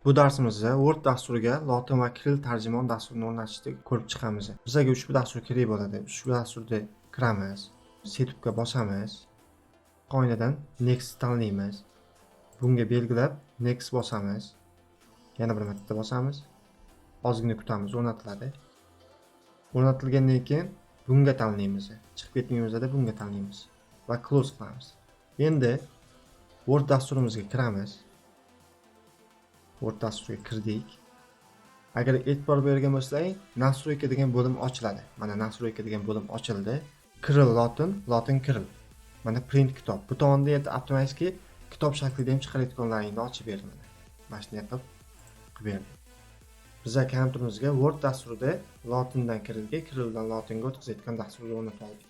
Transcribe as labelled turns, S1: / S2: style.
S1: Bu darsimizda Word dasturiga lotin va kirill tarjimon dasturini o'rnatishni ko'rib chiqamiz. Bizga ushbu dastur kerak bo'ladi. Ushbu dasturda kiramiz, setupga bosamiz. Qoidadan next tanlaymiz. Bunga belgilab next bosamiz. Yana bir marta bosamiz. Ozgina kutamiz, o'rnatiladi. O'rnatilgandan keyin bunga tanlaymiz. Chiqib ketmaymizda bunga tanlaymiz va close qilamiz. Endi Word dasturimizga kiramiz. Word dasturiga kirdik. Agar e'tibor bergan bo'lsangiz, Nastroyka degan bo'lim ochiladi. Mana Nastroyka degan bo'lim ochildi. Kirill lotin, lotin kirill. Mana print kitob. Bu tomonda endi avtomatik kitob shaklida ham chiqarayotganlaringni ochib berdim. Mana shunday qilib berdim. Bizlar kompyuterimizga Word dasturida lotindan kirillga, kirilldan lotinga o'tkazayotgan dasturni o'rnatib oldik.